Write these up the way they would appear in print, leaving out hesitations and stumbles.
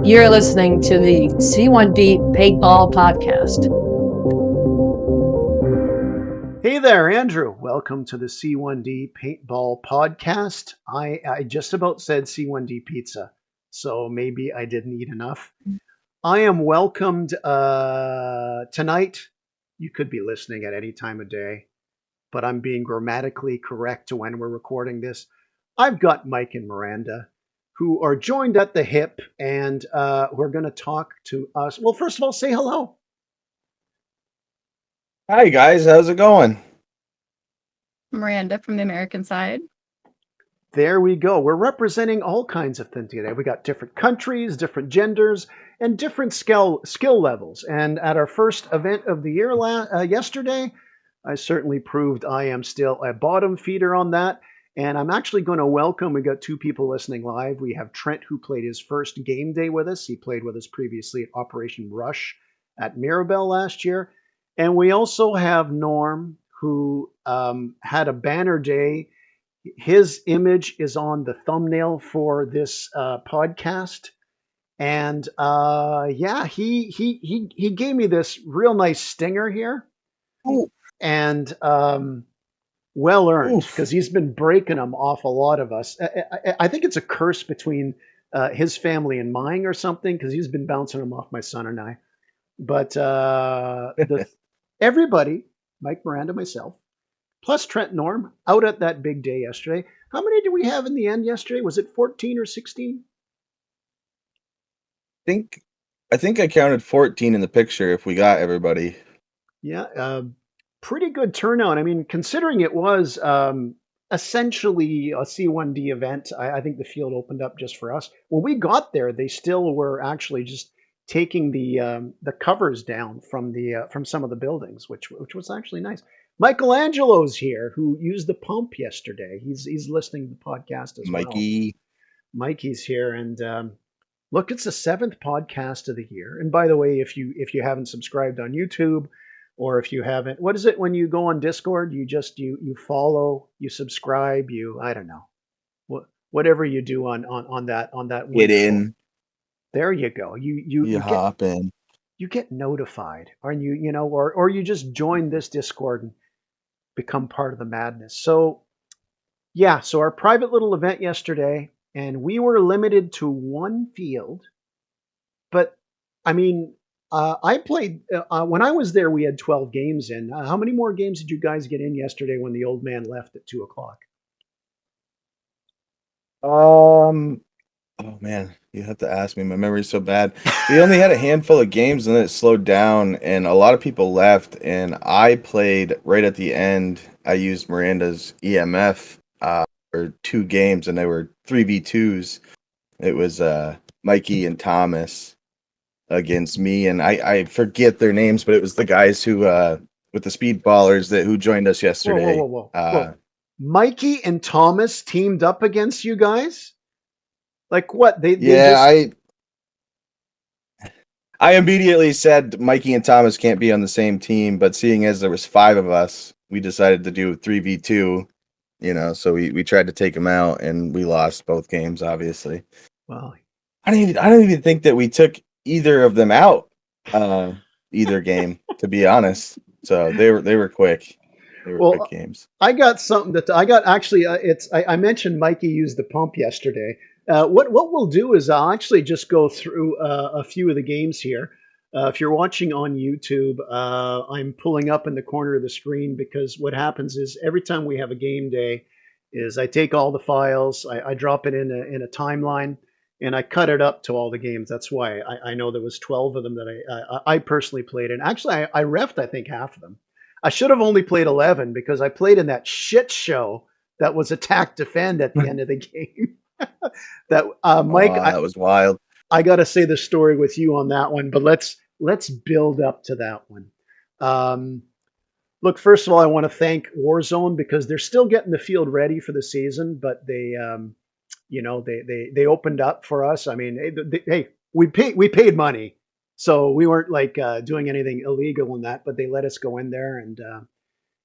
You're listening to the C1D Paintball Podcast. Hey there, Andrew. Welcome to the C1D Paintball Podcast. I just about said C1D Pizza, so maybe I didn't eat enough. I am welcomed tonight. You could be listening at any time of day, but I'm being grammatically correct to when we're recording this. I've got Mike and Miranda, who are joined at the hip, and we're going to talk to us. Well, first of all, say hello. Hi guys, how's it going? Miranda from the American side. There we go. We're representing all kinds of things today. We got different countries, different genders, and different skill levels. And at our first event of the year yesterday, I certainly proved I am still a bottom feeder on that. And I'm actually going to welcome, we got two people listening live. We have Trent, who played his first game day with us. He played with us previously at Operation Rush at Miranda last year. And we also have Norm, who had a banner day. His image is on the thumbnail for this podcast. And yeah, he gave me this real nice stinger here. Ooh. And well earned, because he's been breaking them off a lot of us. I think it's a curse between his family and mine or something, because he's been bouncing them off my son and I. But everybody, Mike, Miranda, myself, plus Trent, Norm, out at that big day yesterday. How many did we have in the end yesterday? Was it 14 or 16? I think I counted 14 in the picture if we got everybody. Yeah, pretty good turnout. I mean, considering it was essentially a C1D event, I think the field opened up just for us. When we got there, they still were actually just taking the covers down from some of the buildings, which was actually nice. Michelangelo's here, who used the pump yesterday. He's listening to the podcast as Mikey. well. Mikey's here, and look, it's the 7th podcast of the year. And by the way, if you haven't subscribed on YouTube, or if you haven't, what is it when you go on Discord? You just you follow, you subscribe, I don't know, whatever you do on that. Get in. There you go. You hop in. You get notified, or or you just join this Discord and become part of the madness. So yeah, so our private little event yesterday, and we were limited to one field. But I mean, I played when I was there. We had 12 games in. How many more games did you guys get in yesterday when the old man left at 2:00? Oh man, you have to ask me. My memory's so bad. We only had a handful of games and then it slowed down and a lot of people left and I played right at the end. I used Miranda's EMF for 2 games and they were 3v2s. It was Mikey and Thomas against me, and I forget their names, but it was the guys who with the speed ballers who joined us yesterday. Whoa. Mikey and Thomas teamed up against you guys? Like what? I immediately said Mikey and Thomas can't be on the same team, but seeing as there was 5 of us, we decided to do 3v2, so we tried to take them out and we lost both games, obviously. Well, I don't even think that we took either of them out either game, to be honest. So they were quick. They were quick games. I got something I mentioned Mikey used the pump yesterday. What we'll do is I'll actually just go through a few of the games here. If you're watching on YouTube, I'm pulling up in the corner of the screen because what happens is every time we have a game day is I take all the files, I drop it in a timeline, and I cut it up to all the games. That's why I know there was 12 of them that I personally played in. Actually, I refed, I think, half of them. I should have only played 11 because I played in that shit show that was attack defend at the end of the game. Mike, that was wild. I got to say the story with you on that one, but let's build up to that one. Look, first of all, I want to thank Warzone because they're still getting the field ready for the season, but they opened up for us. I mean, hey, we paid money, so we weren't like doing anything illegal in that, but they let us go in there and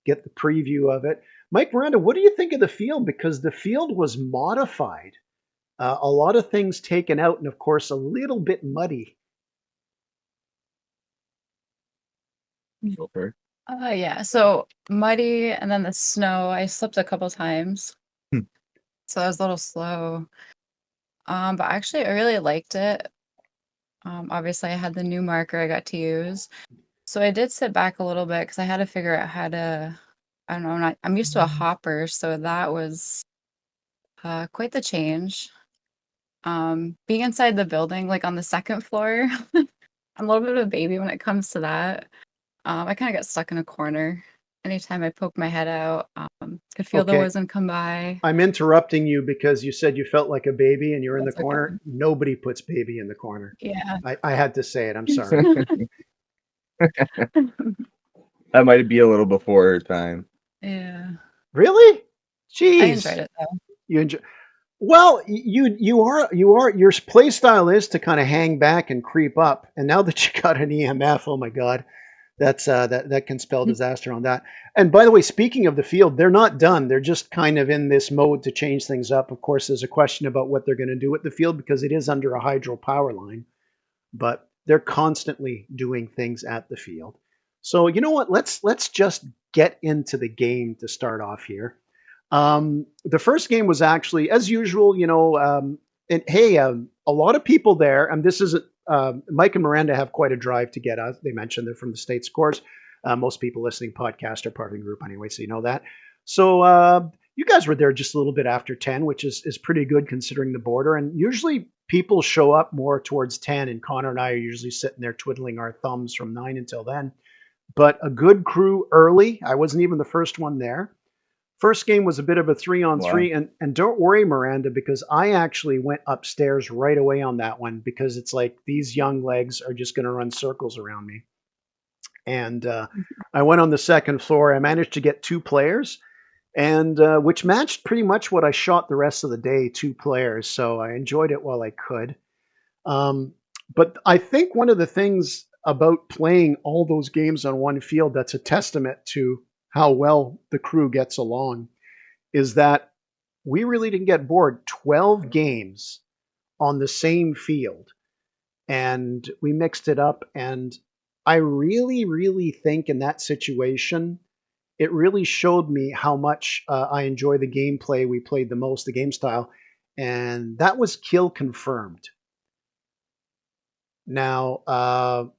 get the preview of it. Mike, Miranda, what do you think of the field? Because the field was modified A lot of things taken out, and of course, a little bit muddy. Go for it. Yeah, so muddy and then the snow. I slipped a couple times, Hmm. so I was a little slow. But actually, I really liked it. Obviously, I had the new marker I got to use, so I did sit back a little bit because I had to figure out how to. I don't know. I'm used to a hopper, so that was quite the change. Being inside the building, like on the second floor, I'm a little bit of a baby when it comes to that. I kind of got stuck in a corner. Anytime I poked my head out, could feel the Okay, wind come by. I'm interrupting you because you said you felt like a baby and you're in the That's corner. okay. Nobody puts baby in the corner. Yeah. I had to say it. I'm sorry. That might be a little before her time. Yeah. Really? I enjoyed Jeez. it though. You enjoy. Well, you are your play style is to kind of hang back and creep up. And now that you got an EMF, oh my God, that can spell disaster on that. And by the way, speaking of the field, they're not done. They're just kind of in this mode to change things up. Of course, there's a question about what they're going to do with the field because it is under a hydro power line, but they're constantly doing things at the field. So you know what? Let's just get into the game to start off here. The first game was actually, as usual, and hey, a lot of people there, and this isn't, Mike and Miranda have quite a drive to get us. They mentioned they're from the States, of course. Most people listening podcast are part of the group anyway, so you know that. So you guys were there just a little bit after 10, which is pretty good considering the border. And usually people show up more towards 10, and Connor and I are usually sitting there twiddling our thumbs from 9 until then. But a good crew early. I wasn't even the first one there. First game was a bit of a 3-on-3, Wow. and don't worry, Miranda, because I actually went upstairs right away on that one because it's like these young legs are just going to run circles around me. And I went on the second floor. I managed to get 2 players, and which matched pretty much what I shot the rest of the day, 2 players. So I enjoyed it while I could. Um, but I think one of the things about playing all those games on one field that's a testament to how well the crew gets along is that we really didn't get bored. 12 games on the same field, and we mixed it up. And I really, really think in that situation, it really showed me how much I enjoy the gameplay we played the most, the game style. And that was kill confirmed. Now,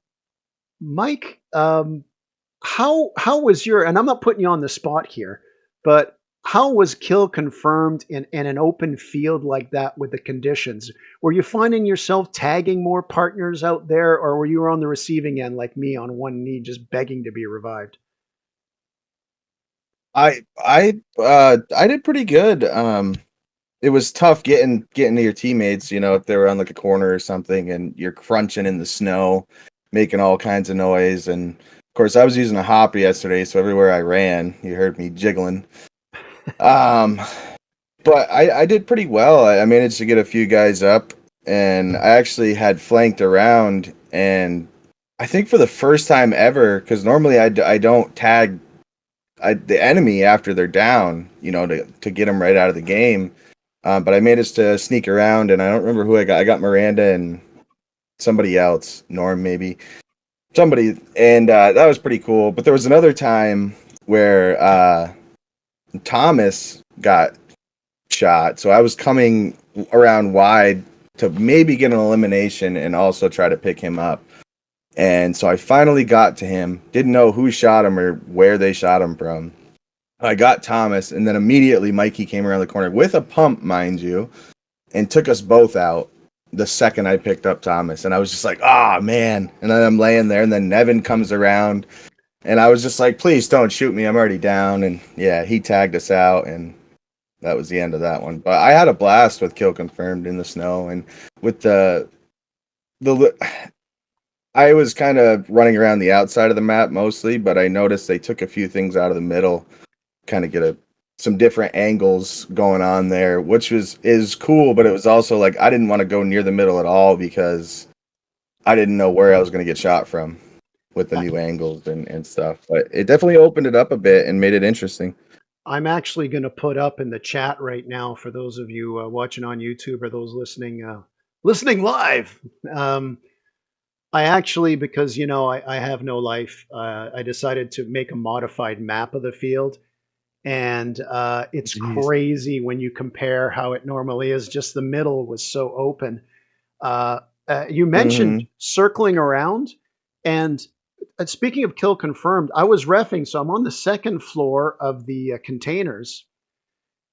Mike, how was your? And I'm not putting you on the spot here, but how was kill confirmed in an open field like that with the conditions? Were you finding yourself tagging more partners out there, or were you on the receiving end like me on one knee, just begging to be revived? I did pretty good. It was tough getting to your teammates, if they were on like a corner or something and you're crunching in the snow, making all kinds of noise. And of course I was using a hopper yesterday, so everywhere I ran, you heard me jiggling. Um but I did pretty well. I managed to get a few guys up, and I actually had flanked around, and I think for the first time ever, because normally I don't tag the enemy after they're down, to get them right out of the game. But I managed to sneak around, and I don't remember who I got. I got Miranda and somebody else, Norm maybe, somebody, and that was pretty cool. But there was another time where Thomas got shot, so I was coming around wide to maybe get an elimination and also try to pick him up. And so I finally got to him. Didn't know who shot him or where they shot him from. I got Thomas, and then immediately Mikey came around the corner with a pump, mind you, and took us both out the second I picked up Thomas. And I was just like, ah, man. And then I'm laying there, and then Nevin comes around, and I was just like, please don't shoot me. I'm already down. And yeah, he tagged us out, and that was the end of that one. But I had a blast with kill confirmed in the snow, and with the I was kind of running around the outside of the map mostly, but I noticed they took a few things out of the middle, kind of get some different angles going on there, which is cool, but it was also like I didn't want to go near the middle at all because I didn't know where I was going to get shot from with the Uh, new angles and stuff. But it definitely opened it up a bit and made it interesting. I'm actually going to put up in the chat right now for those of you watching on YouTube or those listening live. Um, I actually, because I have no life, I decided to make a modified map of the field, and it's Jeez. crazy when you compare how it normally is. Just the middle was so open. Uh, you mentioned Hmm. circling around, and speaking of kill confirmed, I was reffing, so I'm on the second floor of the containers,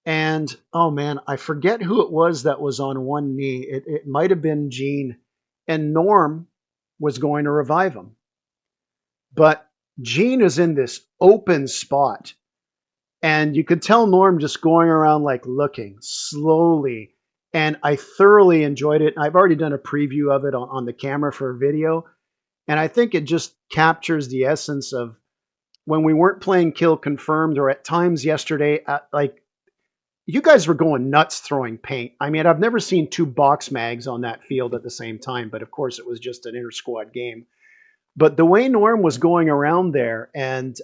and oh man, I forget who it was that was on one knee. It might have been Gene, and Norm was going to revive him, but Gene is in this open spot, and you could tell Norm just going around like looking slowly. And I thoroughly enjoyed it. I've already done a preview of it on the camera for a video. And I think it just captures the essence of when we weren't playing kill confirmed, or at times yesterday, like you guys were going nuts throwing paint. I mean, I've never seen two box mags on that field at the same time, but of course it was just an inter squad game. But the way Norm was going around there, and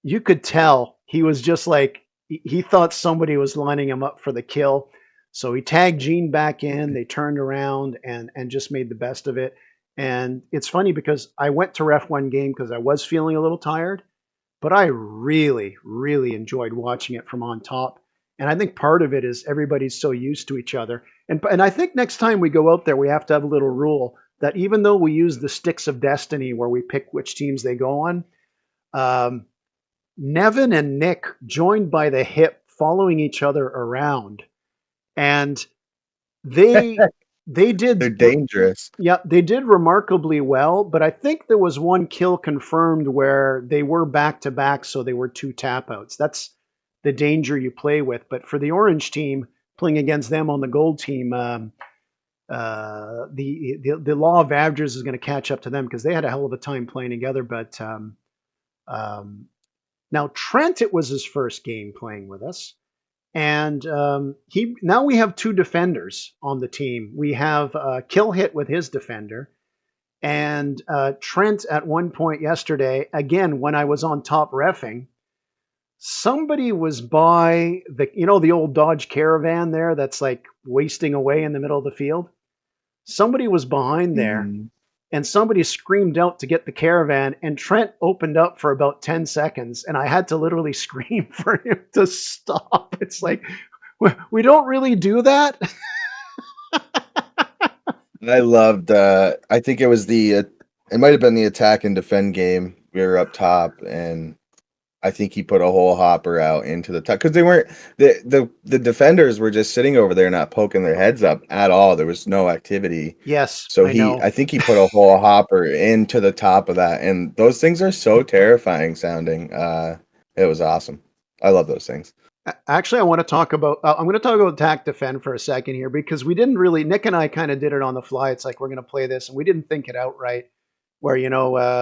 you could tell he was just like he thought somebody was lining him up for the kill. So he tagged Gene back in. They turned around and just made the best of it. And it's funny because I went to ref one game because I was feeling a little tired, but I really, really enjoyed watching it from on top. And I think part of it is everybody's so used to each other. And I think next time we go out there, we have to have a little rule that even though we use the sticks of destiny where we pick which teams they go on, um, Nevin and Nick joined by the hip, following each other around, and they they did They're dangerous. yeah, they did remarkably well. But I think there was one kill confirmed where they were back to back, so they were two tap outs. That's the danger you play with. But for the orange team playing against them on the gold team, the law of averages is going to catch up to them because they had a hell of a time playing together. But um, now Trent, it was his first game playing with us, and he now we have two defenders on the team. We have Kill Hit with his defender, and Trent at one point yesterday. Again, when I was on top reffing, somebody was by the old Dodge Caravan there that's like wasting away in the middle of the field. Somebody was behind there, Mm. and somebody screamed out to get the caravan, and Trent opened up for about 10 seconds, and I had to literally scream for him to stop. It's like we don't really do that. I loved. I think it was it might have been the attack and defend game. We were up top, and I think he put a whole hopper out into the top because they weren't the defenders were just sitting over there, not poking their heads up at all. There was no activity. Yes, So I know. I think he put a whole hopper into the top of that, and those things are so terrifying sounding. It was awesome. I love those things. Actually, I want to talk about. I'm going to talk about attack defend for a second here because we didn't really. Nick and I kind of did it on the fly. It's like we're going to play this, and we didn't think it out right. Where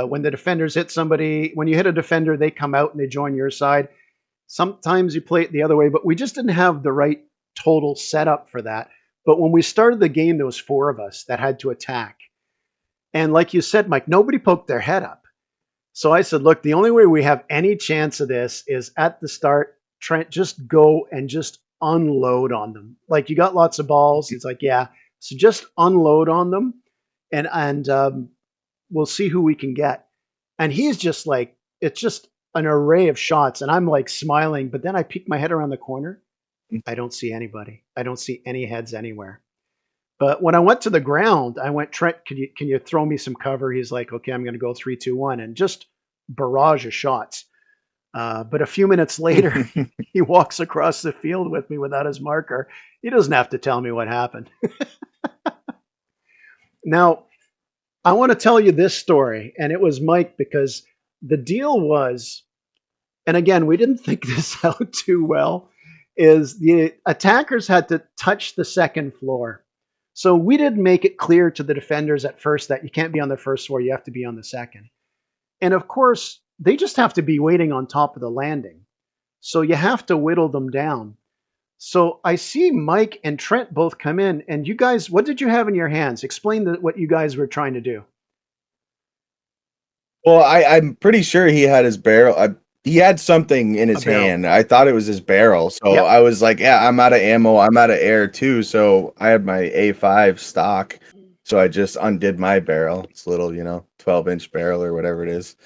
when the defenders hit somebody, when you hit a defender, they come out and they join your side. Sometimes you play it the other way, but we just didn't have the right total setup for that. But when we started the game, there was four of us that had to attack, and like you said, Mike, nobody poked their head up. So I said, look, the only way we have any chance of this is at the start, Trent, just go and just unload on them. Like you got lots of balls. It's like, yeah. So just unload on them, and we'll see who we can get. And he's just like, it's just an array of shots. And I'm like smiling, but then I peek my head around the corner. I don't see anybody. I don't see any heads anywhere. But when I went to the ground, I went, Trent, can you throw me some cover? He's like, okay, I'm going to go 3-2-1, and just barrage of shots. But a few minutes later, he walks across the field with me without his marker. He doesn't have to tell me what happened. Now, I want to tell you this story, and it was Mike, because the deal was, and again, we didn't think this out too well, is the attackers had to touch the second floor. So we didn't make it clear to the defenders at first that you can't be on the first floor, you have to be on the second. And of course, they just have to be waiting on top of the landing. So you have to whittle them down. So I see Mike and Trent both come in, and you guys, what did you have in your hands? Explain what you guys were trying to do. Well, I'm pretty sure he had his barrel. He had something in his barrel. hand. I thought it was his barrel. So Yep. I was like, yeah, I'm out of ammo. I'm out of air too. So I had my A5 stock. So I just undid my barrel. It's a little, 12-inch barrel or whatever it is.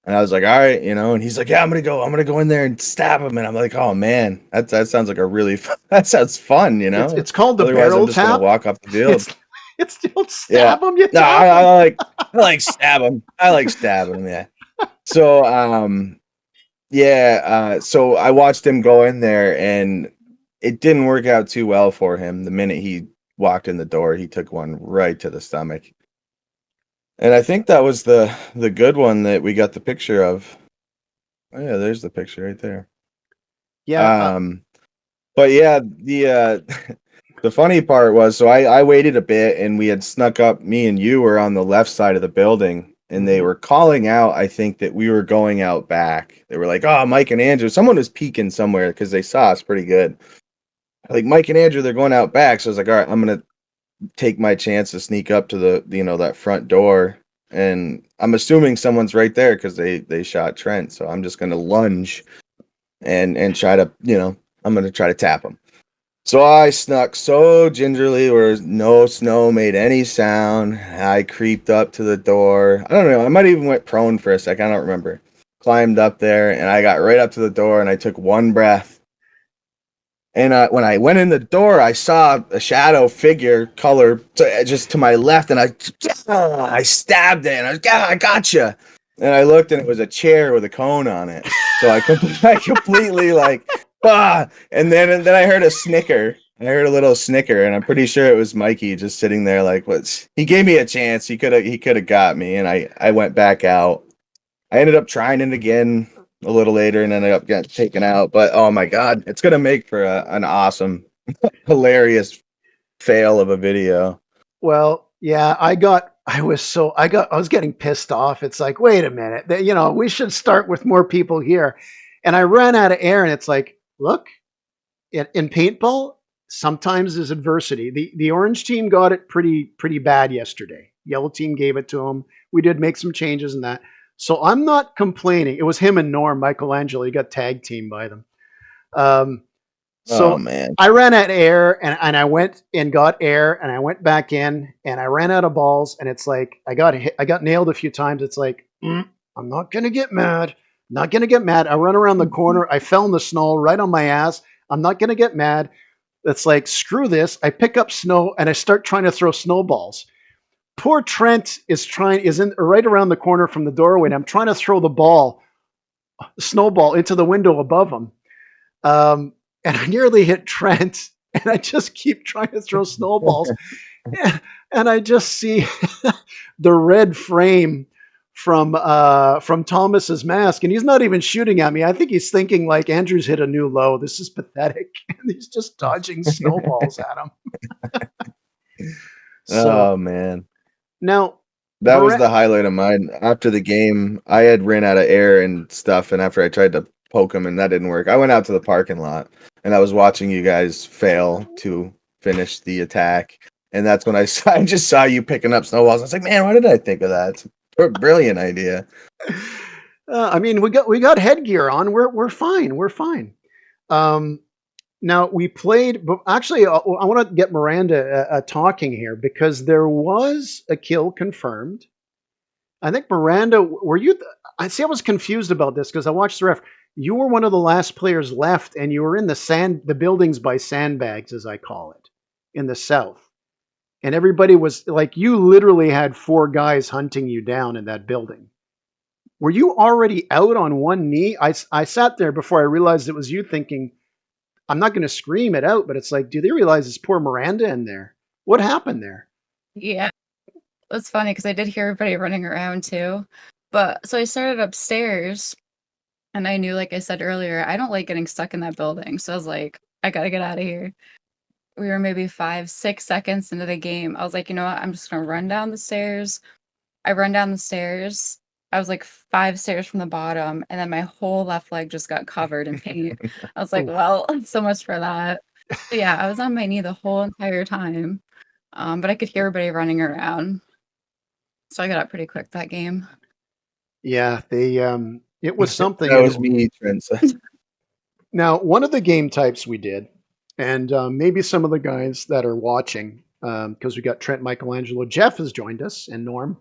And I was like, all right, and he's like, yeah, I'm gonna go in there and stab him. And I'm like, oh man, that sounds like a really that sounds fun, It's called the Otherwise, I'm barrel just gonna tap. walk off the field. It's don't Yeah. stab him, you No, tap him. I like stab him. I like stab him. Yeah. So yeah. So I watched him go in there, and it didn't work out too well for him. The minute he walked in the door, he took one right to the stomach. And I think that was the good one that we got the picture of. Oh yeah, there's the picture right there. Yeah. But yeah, the the funny part was, so I waited a bit, and we had snuck up. Me and you were on the left side of the building, and they were calling out. I think that we were going out back. They were like, "Oh, Mike and Andrew." Someone was peeking somewhere because they saw us pretty good. Like Mike and Andrew, they're going out back. So I was like, "All right, I'm gonna take my chance to sneak up to the that front door." And I'm assuming someone's right there because they shot Trent. So I'm just gonna lunge and try to I'm gonna try to tap him. So I snuck so gingerly where no snow made any sound. I creeped up to the door. I don't know. I might even went prone for a second. I don't remember. Climbed up there, and I got right up to the door, and I took one breath. And when I went in the door, I saw a shadow figure color just to my left, and I stabbed it, and I gotcha. And I looked, and it was a chair with a cone on it. So I completely like, and then I heard a snicker. I heard a little snicker, and I'm pretty sure it was Mikey just sitting there like, "What's?" He gave me a chance. He could have got me, and I went back out. I ended up trying it again a little later, and ended up getting taken out. But oh my god, it's gonna make for an awesome, hilarious fail of a video. Well, yeah, I was getting pissed off. It's like, wait a minute, we should start with more people here. And I ran out of air, and it's like, look, in paintball, sometimes there's adversity. The orange team got it pretty bad yesterday. Yellow team gave it to them. We did make some changes in that. So I'm not complaining. It was him and Norm, Michelangelo. He got tag team by them. So Oh man. I ran out of air, and I went and got air, and I went back in, and I ran out of balls, and it's like I got nailed a few times. It's like, I'm not gonna get mad. Not gonna get mad. I run around the corner. I fell in the snow right on my ass. I'm not gonna get mad. It's like, screw this. I pick up snow, and I start trying to throw snowballs. Poor Trent is in right around the corner from the doorway, and I'm trying to throw the snowball into the window above him. And I nearly hit Trent, and I just keep trying to throw snowballs. And I just see the red frame from Thomas's mask, and he's not even shooting at me. I think he's thinking like, Andrew's hit a new low. This is pathetic. And he's just dodging snowballs at him. So Oh man. now That was the highlight of mine. After the game, I had ran out of air and stuff, and after I tried to poke him and that didn't work, I went out to the parking lot, and I was watching you guys fail to finish the attack. And that's when I just saw you picking up snowballs. I was like, man, why did I think of that? It's a brilliant idea. I mean, we got headgear on. We're fine. We're fine. Now we played, but actually, I want to get Miranda talking here because there was a kill confirmed. I think Miranda, were you? I see. I was confused about this because I watched the ref. You were one of the last players left, and you were in the buildings by sandbags, as I call it, in the south. And everybody was like, you literally had 4 guys hunting you down in that building. Were you already out on one knee? I sat there before I realized it was you, thinking, I'm not going to scream it out, but it's like, do they realize it's poor Miranda in there? What happened there? Yeah, it's funny because I did hear everybody running around too. But so I started upstairs, and I knew, like I said earlier, I don't like getting stuck in that building. So I was like, I gotta get out of here. We were maybe 5-6 seconds into the game. I was like, you know what? I'm just gonna run down the stairs. I run down the stairs. I was like 5 stairs from the bottom, and then my whole left leg just got covered in paint. I was like, well, so much for that. But yeah, I was on my knee the whole entire time. But I could hear everybody running around. So I got up pretty quick that game. Yeah, It was something. That was me, Trent. Now, one of the game types we did, and maybe some of the guys that are watching, because we got Trent, Michelangelo, Jeff has joined us, and Norm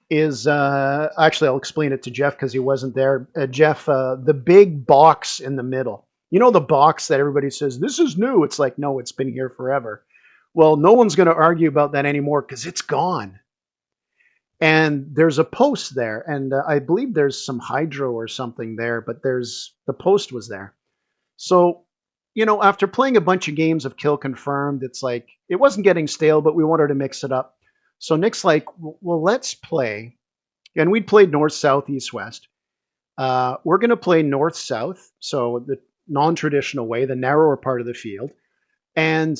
is actually I'll explain it to Jeff because he wasn't there. Jeff, the big box in the middle. You know the box that everybody says this is new. It's like no, it's been here forever. Well, no one's going to argue about that anymore because it's gone. And there's a post there, and I believe there's some hydro or something there, but the post was there. So, after playing a bunch of games of Kill Confirmed, it's like it wasn't getting stale, but we wanted to mix it up. So Nick's like, well, let's play. And we'd played north, south, east, west. We're going to play north, south, so the non-traditional way, the narrower part of the field. And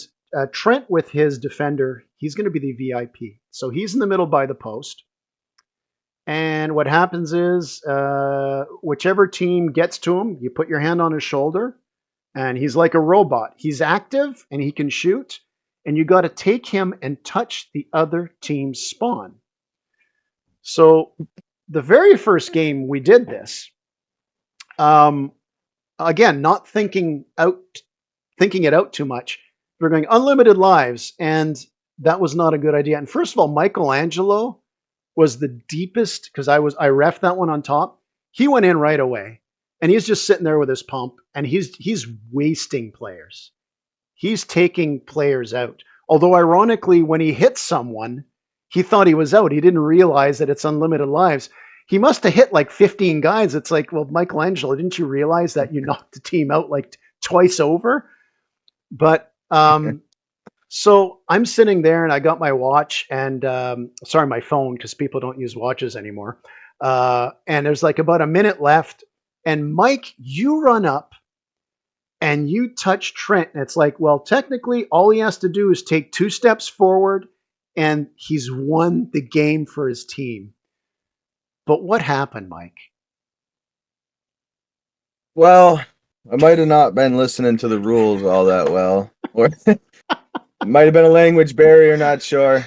Trent with his defender, he's going to be the VIP. So he's in the middle by the post. And what happens is whichever team gets to him, you put your hand on his shoulder, and he's like a robot. He's active, and he can shoot. And you got to take him and touch the other team's spawn. So the very first game we did this, again, not thinking it out too much. We're going unlimited lives, and that was not a good idea. And first of all, Michelangelo was the deepest because I reffed that one on top. He went in right away, and he's just sitting there with his pump, and he's wasting players. He's taking players out. Although ironically, when he hit someone, he thought he was out. He didn't realize that it's unlimited lives. He must have hit like 15 guys. It's like, well, Michelangelo, didn't you realize that you knocked the team out like twice over? But so I'm sitting there and I got my watch and sorry, my phone, because people don't use watches anymore. And there's like about a minute left. And Mike, you run up and you touch Trent. And it's like, well, technically all he has to do is take 2 steps forward and he's won the game for his team. But what happened, Mike? Well, I might have not been listening to the rules all that well. Or it might have been a language barrier, not sure.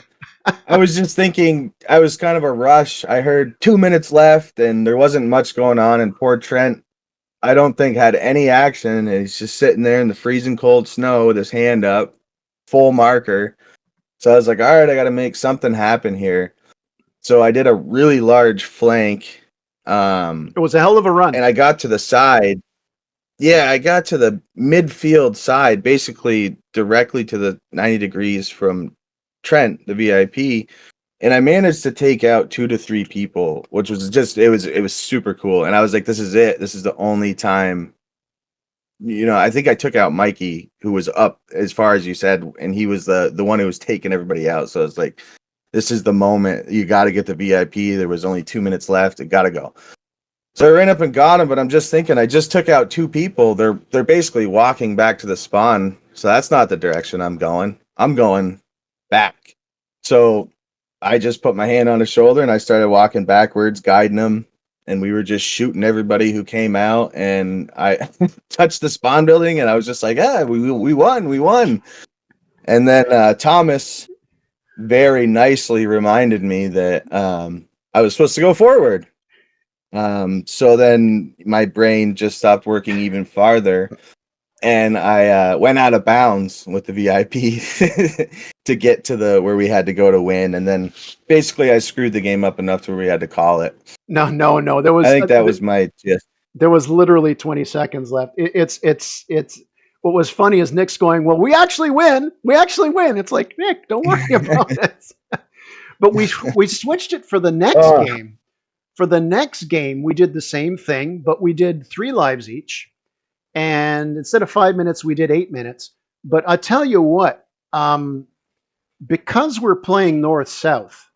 I was just thinking, I was kind of a rush. I heard 2 minutes left and there wasn't much going on, and poor Trent, I don't think had any action, and he's just sitting there in the freezing cold snow with his hand up, full marker. So I was like, all right, I got to make something happen here. So I did a really large flank. It was a hell of a run. And I got to the side. Yeah, I got to the midfield side, basically directly to the 90 degrees from Trent, the VIP. And I managed to take out 2 to 3 people, which was just, it was super cool. And I was like, this is it. This is the only time, I think I took out Mikey, who was up as far as you said, and he was the one who was taking everybody out. So it's like, this is the moment. You got to get the VIP. There was only 2 minutes left. It got to go. So I ran up and got him, but I'm just thinking, I just took out 2 people. They're basically walking back to the spawn. So that's not the direction I'm going. I'm going back. So I just put my hand on his shoulder and I started walking backwards, guiding him. And we were just shooting everybody who came out. And I touched the spawn building and I was just like, yeah, we won. And then Thomas very nicely reminded me that I was supposed to go forward. So then my brain just stopped working even farther, and I went out of bounds with the VIP to get to where we had to go to win, and then basically I screwed the game up enough to where we had to call it. No. There was. I think that was my gist. There was literally 20 seconds left. It's. What was funny is Nick's going, well, we actually win. It's like, Nick, don't worry about it. But we switched it for the next game. For the next game, we did the same thing, but we did 3 lives each. And instead of 5 minutes, we did 8 minutes. But I tell you what, because we're playing north-south,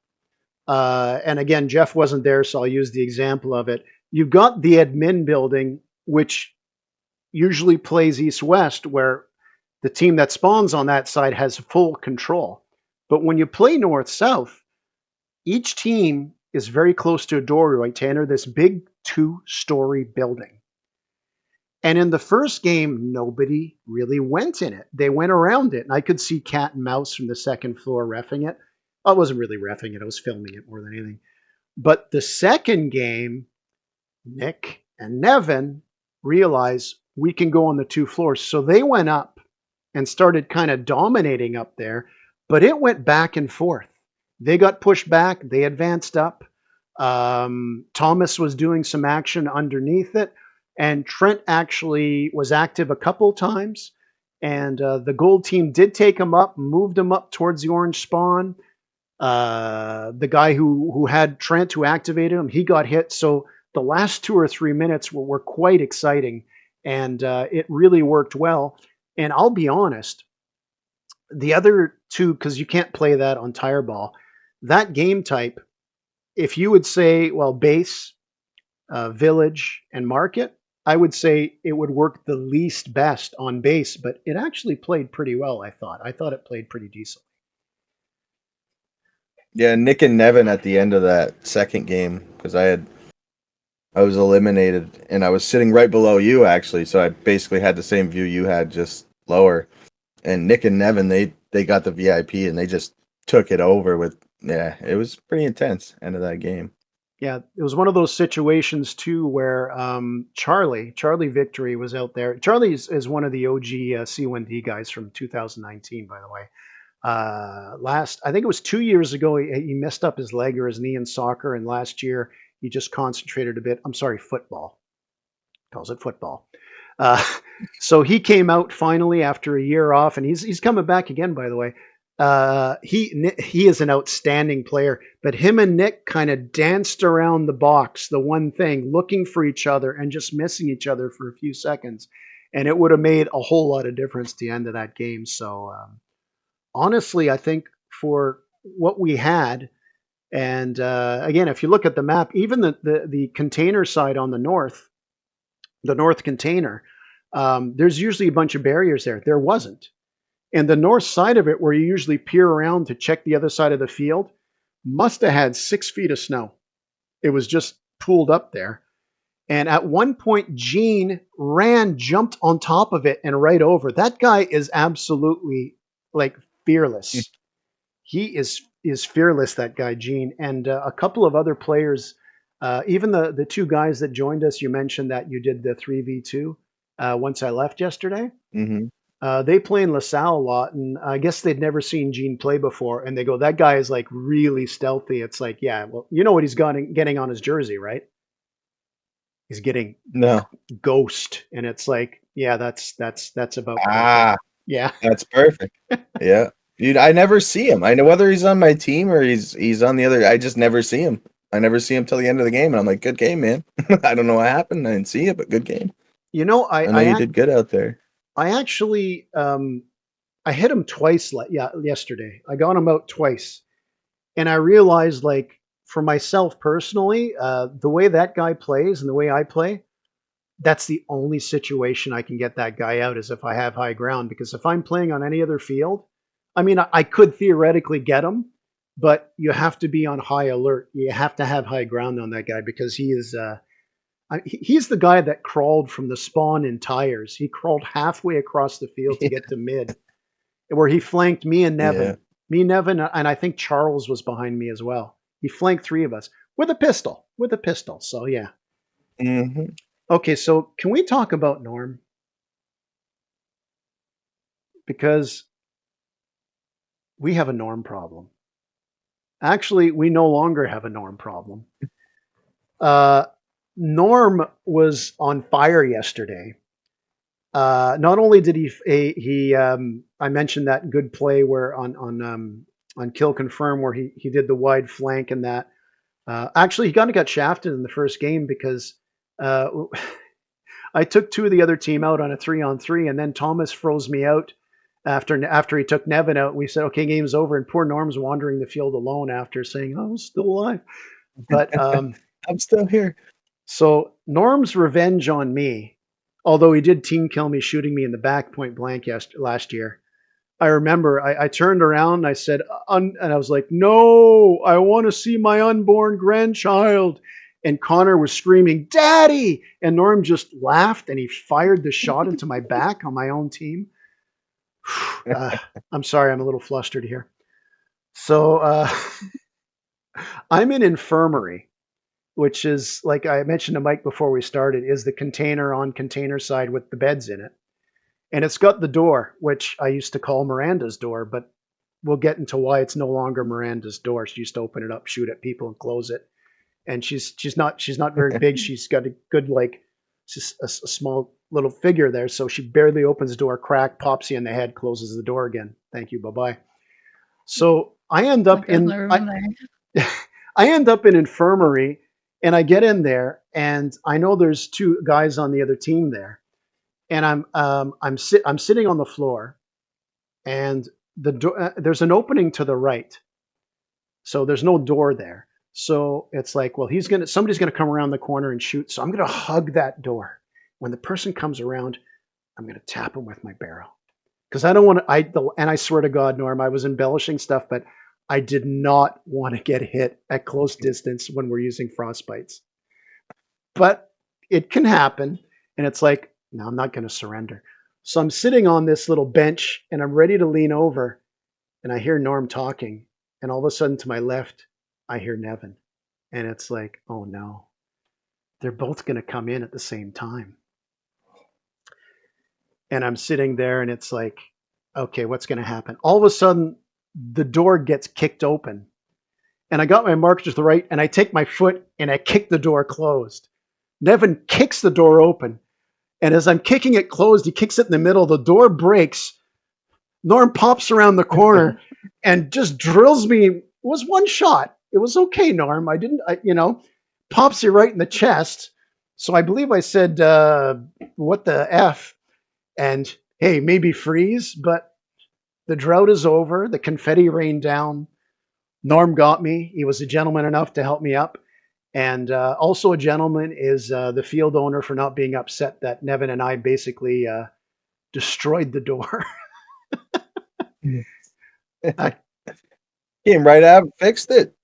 and again, Jeff wasn't there, so I'll use the example of it. You've got the admin building, which usually plays east-west, where the team that spawns on that side has full control. But when you play north-south, each team is very close to a doorway to enter this big 2-story building. And in the first game, nobody really went in it. They went around it. And I could see cat and mouse from the second floor reffing it. I wasn't really reffing it. I was filming it more than anything. But the second game, Nick and Nevin realize we can go on the 2 floors. So they went up and started kind of dominating up there, but it went back and forth. They got pushed back, they advanced up. Thomas was doing some action underneath it, and Trent actually was active a couple times. And the gold team did take him up, moved him up towards the orange spawn. The guy who had Trent, who activated him, he got hit. So the last 2 or 3 minutes were quite exciting, and it really worked well. And I'll be honest, the other two, because you can't play that on tire ball, that game type, if you would say, well, base, village, and market, I would say it would work the least best on base, but it actually played pretty well, I thought. I thought it played pretty decent. Yeah, Nick and Nevin at the end of that second game, because I was eliminated and I was sitting right below you actually, so I basically had the same view you had, just lower. And Nick and Nevin, they got the VIP and they just took it over with. Yeah, it was pretty intense end of that game. Yeah, it was one of those situations too where Charlie Victory was out there. Charlie is one of the OG C1D guys from 2019, by the way. I think it was 2 years ago, he messed up his leg or his knee in soccer, and last year he just concentrated a bit. I'm sorry, football. Calls it football. Uh, so he came out finally after a year off, and he's coming back again, by the way. He is an outstanding player, but him and Nick kind of danced around the box, the one thing, looking for each other and just missing each other for a few seconds, and it would have made a whole lot of difference at the end of that game. So honestly, I think for what we had, and again, if you look at the map, even the container side on the north container, there's usually a bunch of barriers there. There wasn't. And the north side of it, where you usually peer around to check the other side of the field, must have had 6 feet of snow. It was just pooled up there. And at one point, Gene jumped on top of it and right over. That guy is absolutely like fearless. He is fearless, that guy, Gene. And a couple of other players, even the 2 guys that joined us, you mentioned that you did the 3v2 once I left yesterday. Mm-hmm. They play in LaSalle a lot, and I guess they'd never seen Gene play before. And they go, that guy is like really stealthy. It's like, yeah, well, you know what he's getting on his jersey, right? He's getting No. Ghost, and it's like, yeah, that's about Ah, perfect. Yeah, that's perfect. Yeah, dude, I never see him. I know whether he's on my team or he's on the other. I just never see him. I never see him till the end of the game, and I'm like, good game, man. I don't know what happened. I didn't see it, but good game. you know, I know you did good out there. I actually I hit him twice. Yesterday I got him out twice, and I realized, like, for myself personally, the way that guy plays and the way I play, that's the only situation I can get that guy out, is if I have high ground. Because if I'm playing on any other field, I mean, I could theoretically get him, but you have to be on high alert. You have to have high ground on that guy, because he is. He's the guy that crawled from the spawn in tires. He crawled halfway across the field to get to mid, where he flanked me and Nevin. Yeah. Me, Nevin, and I think Charles was behind me as well. He flanked 3 of us with a pistol. So yeah. Mm-hmm. Okay, so can we talk about Norm? Because we have a Norm problem. Actually, we no longer have a Norm problem. Norm was on fire yesterday. Not only did I mentioned that good play where on kill confirm, where he did the wide flank, and that actually he kind of got shafted in the first game, because I took 2 of the other team out on a 3-on-3, and then Thomas froze me out after he took Nevin out. We said, okay, game's over, and poor Norm's wandering the field alone after saying, oh, I'm still alive. But I'm still here. So Norm's revenge on me, although he did team kill me, shooting me in the back point blank last year. I remember I turned around and I said, and I was like, no, I want to see my unborn grandchild. And Connor was screaming, Daddy! And Norm just laughed, and he fired the shot into my back on my own team. I'm sorry, I'm a little flustered here. So I'm in infirmary. which is, like I mentioned to Mike before we started, is the container on container side with the beds in it. And it's got the door, which I used to call Miranda's door, but we'll get into why it's no longer Miranda's door. She used to open it up, shoot at people, and close it. And she's not very big. She's got a good, like, just a small little figure there. So she barely opens the door, crack, pops you in the head, closes the door again. Thank you, bye bye. So I end up in I end up in infirmary, and I get in there, and I know there's two guys on the other team there, and I'm sitting on the floor, and the door, there's an opening to the right, so there's no door there. So it's like, well, somebody's gonna come around the corner and shoot. So I'm gonna hug that door. When the person comes around, I'm gonna tap him with my barrel, because I don't want to. And I swear to God, Norm, I was embellishing stuff, but I did not want to get hit at close distance when we're using frostbites. But it can happen, and it's like, no, I'm not going to surrender. So I'm sitting on this little bench, and I'm ready to lean over, and I hear Norm talking, and all of a sudden to my left, I hear Nevin, and it's like, oh no, they're both going to come in at the same time. And I'm sitting there, and it's like, okay, what's going to happen? All of a sudden, the door gets kicked open, and I got my marker to the right, and I take my foot and I kick the door closed. Nevin kicks the door open, and as I'm kicking it closed, he kicks it in the middle. The door breaks. Norm pops around the corner and just drills me. It was one shot. It was okay, Norm. Pops you right in the chest. So I believe I said, what the F? And hey, maybe freeze, but the drought is over. The confetti rained down. Norm got me. He was a gentleman enough to help me up. And also a gentleman is the field owner for not being upset that Nevin and I basically destroyed the door. Came right out and fixed it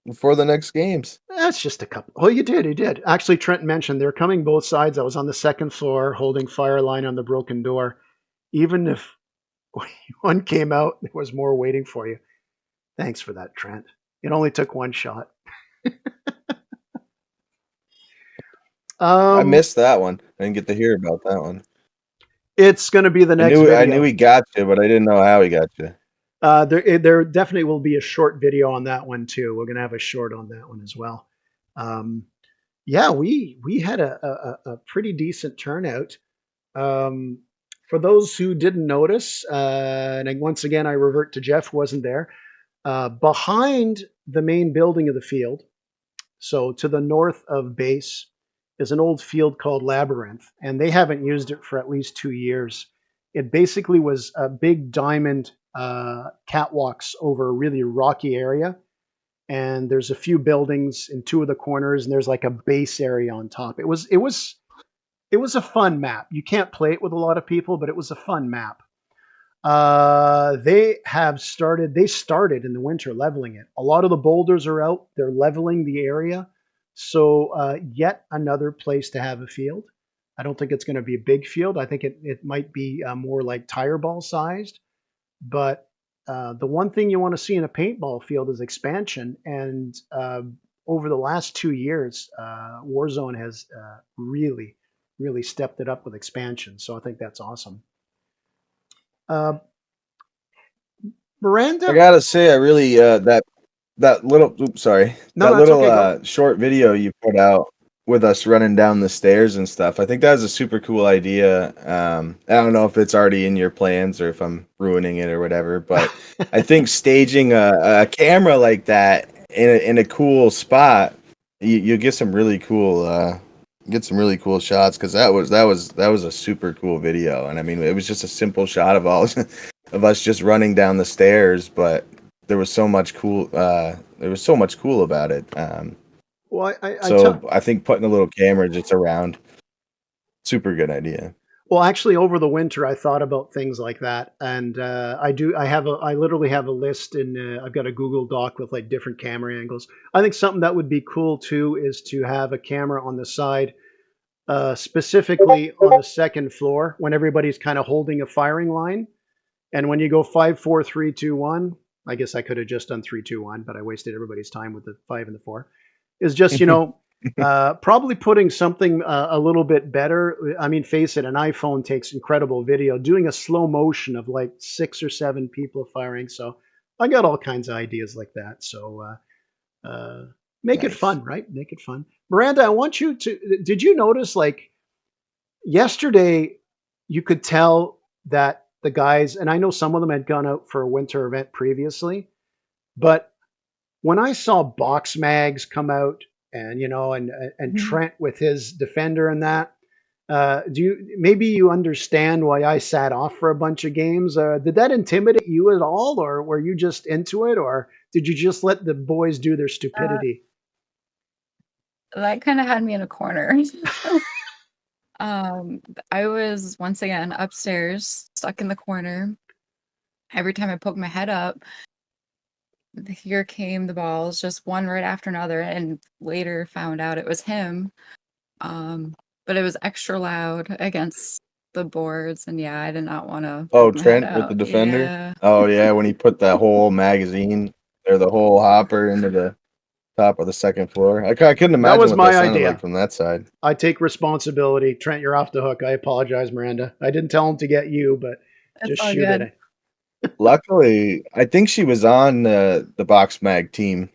before the next games. That's just a couple. Oh, you did. He did. Actually, Trent mentioned they're coming both sides. I was on the second floor holding fire line on the broken door. Even if one came out, there was more waiting for you. Thanks for that, Trent. It only took one shot. I missed that one. I didn't get to hear about that one. It's going to be the next video. I knew he got you, but I didn't know how he got you. There definitely will be a short video on that one too. We're going to have a short on that one as well. Yeah, we had a pretty decent turnout. For those who didn't notice, and once again I revert to Jeff, wasn't there. Behind the main building of the field, so to the north of base, is an old field called Labyrinth, and they haven't used it for at least 2 years. It basically was a big diamond catwalks over a really rocky area, and there's a few buildings in two of the corners, and there's like a base area on top. It was a fun map. You can't play it with a lot of people, but it was a fun map. They started in the winter leveling it. A lot of the boulders are out. They're leveling the area. So yet another place to have a field. I don't think it's going to be a big field. I think it might be more like tire ball sized. But the one thing you want to see in a paintball field is expansion. And over the last 2 years, Warzone has really stepped it up with expansion. So I think that's awesome. Miranda, I gotta say, I really that little short video you put out with us running down the stairs and stuff. I think that was a super cool idea. I don't know if it's already in your plans or if I'm ruining it or whatever, but I think staging a camera like that in a cool spot, you get some really cool shots, because that was a super cool video. And I mean, it was just a simple shot of all of us just running down the stairs, but there was so much cool about it. well, I think putting a little camera just around, super good idea. Well, actually, over the winter, I thought about things like that, and I literally have a list I've got a Google Doc with like different camera angles. I think something that would be cool too is to have a camera on the side, specifically on the second floor, when everybody's kind of holding a firing line, and when you go 5, 4, 3, 2, 1. I guess I could have just done 3, 2, 1, but I wasted everybody's time with the 5 and the 4. Is just Probably putting something a little bit better. I mean, face it, an iPhone takes incredible video. Doing a slow motion of like 6 or 7 people firing. So I got all kinds of ideas like that. So make it Nice. fun, right? Make it fun. Miranda, I want you to. Did you notice like yesterday? You could tell that the guys, and I know some of them had gone out for a winter event previously, but when I saw box mags come out and and Mhm. Trent with his defender and that, do you maybe you understand why I sat off for a bunch of games? Did that intimidate you at all, or were you just into it, or did you just let the boys do their Uh, stupidity? that kind of had me in a corner. I was once again upstairs, stuck in the corner. Every time I poked my head up, here came the balls, just one right after another, and later found out it was him. But it was extra loud against the boards, and yeah, I did not want to Oh, poke my head Trent with the out. defender. Yeah, Oh yeah, when he put that whole magazine or the whole hopper into the top of the second floor. I couldn't That imagine was what that my sounded like idea. from that side. I take responsibility. Trent, you're off the hook. I apologize, Miranda. I didn't tell him to get you, but it's just all shoot good. it. Luckily, I think she was on the box mag team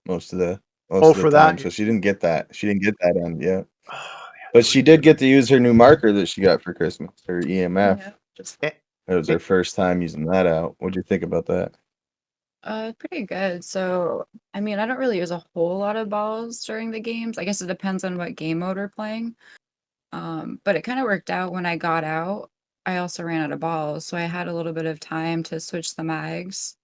most of the Oh, most of the for time, that. so she didn't get that. She didn't get that end, yeah. Oh, yeah, But that she would have did been. get to use her new marker that she got for Christmas, her Yeah, EMF. just Eh, It was her eh, first time using that out. What'd you think about that? pretty good. So, I mean, I don't really use a whole lot of balls during the games. I guess it depends on what game mode we're playing. But it kind of worked out when I got out. I also ran out of balls, so I had a little bit of time to switch the mags.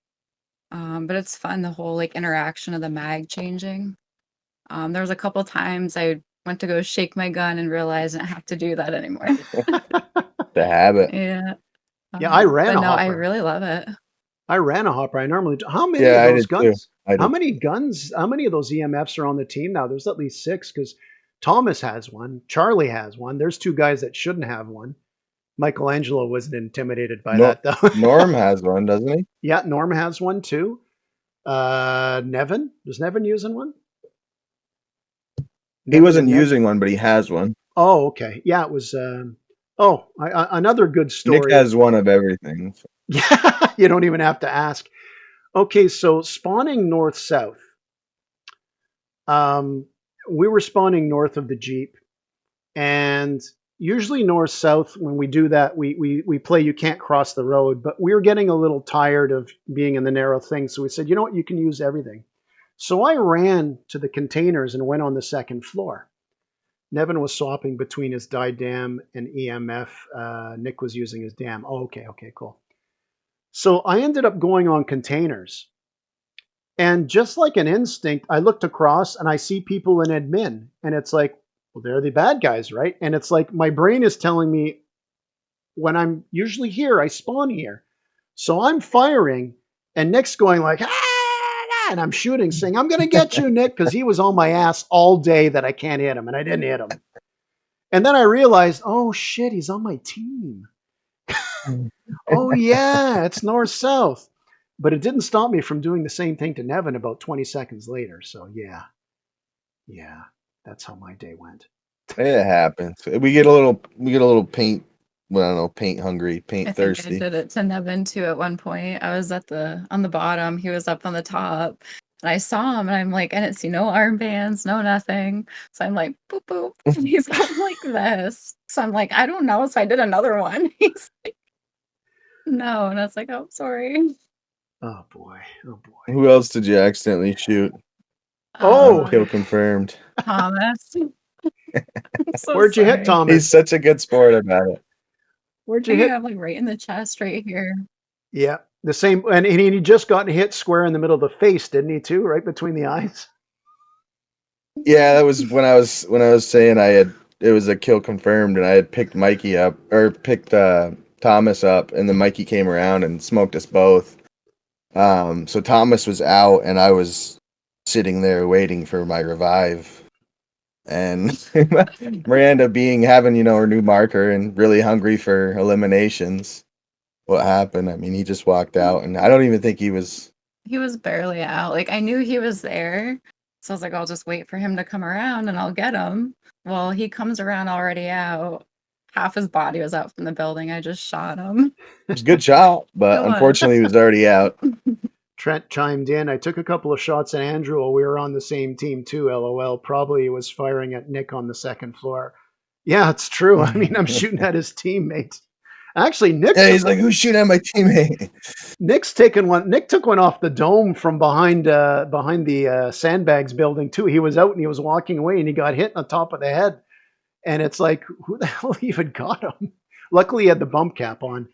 But it's fun, the whole like interaction of the mag changing. There was a couple times I went to go shake my gun and realized I didn't have to do that anymore. The habit. Yeah. yeah, I ran But a no, I hopper. really love it. I ran a hopper. I normally do. How many of Yeah, I those did too. guns? I How did. many guns? How many of those EMFs are on the team now? There's at least 6 because Thomas has one. Charlie has one. There's 2 guys that shouldn't have one. Michelangelo wasn't intimidated by Nor that though. Norm has one, doesn't he? Yeah, Norm has one too. Nevin, is Nevin using one? He Nevin wasn't and Ned. using one, but he has one. Oh, okay. Yeah, it was. Another good Nick story. has one of everything. Yeah, you don't even have to ask. Okay, so spawning north south. Um, we were spawning north of the Jeep, and usually north south. When we do that, we play. You can't cross the road, but we were getting a little tired of being in the narrow thing, so we said, you know what, you can use everything. So I ran to the containers and went on the second floor. Nevin was swapping between his die dam and EMF. Nick was using his dam. Oh, okay, cool. So I ended up going on containers. And just like an instinct, I looked across and I see people in admin. And it's like, well, they're the bad guys, right? And it's like my brain is telling me when I'm usually here, I spawn here. So I'm firing, and Nick's going like, ah, and I'm shooting, saying, I'm going to get you, Nick, because he was on my ass all day that I can't hit him, and I didn't hit him. And then I realized, oh shit, he's on my team. Oh yeah, it's north south. But it didn't stop me from doing the same thing to Nevin about 20 seconds later. So yeah, that's how my day went. It happens. We get a little paint. Well, I don't know, paint hungry, I paint think I thirsty. did it to Nevin too at one point. I was on the bottom, he was up on the top. And I saw him and I'm like, I didn't see no armbands, no nothing. So I'm like, boop boop. And he's going like this. So I'm like, I don't know. So I did another one. He's like, no. And I was like, oh, sorry. Oh boy, oh boy. Who else did you accidentally shoot? Oh, Kill confirmed. Thomas. I'm so where'd you hit, sorry. He's Thomas? such a good sport about it. Where'd I you think I hit? have like right in the chest right here. Yeah, the same. And he just got hit square in the middle of the face, didn't he? Too, right between the eyes. Yeah, that was when I was saying it was a kill confirmed, and I had picked Mikey up or picked Thomas up, and then Mikey came around and smoked us both. So Thomas was out, and I was sitting there waiting for my revive. And Miranda having her new marker and really hungry for eliminations. What happened? I mean, he just walked out, and I don't even think he was. He was barely out. Like I knew he was there. So I was like, I'll just wait for him to come around and I'll get him. Well, he comes around already out. Half his body was out from the building. I just shot him. It was a good shot, but It was. unfortunately, he was already out. Trent chimed in. I took a couple of shots at Andrew while we were on the same team too. LOL. Probably was firing at Nick on the second floor. Yeah, it's true. I mean, I'm shooting at his teammate. Actually, Yeah, he's like, "Who's shooting at my teammate?" Nick's taken one. Nick took one off the dome from behind the sandbags building too. He was out and he was walking away and he got hit on the top of the head. And it's like, who the hell even got him? Luckily, he had the bump cap on.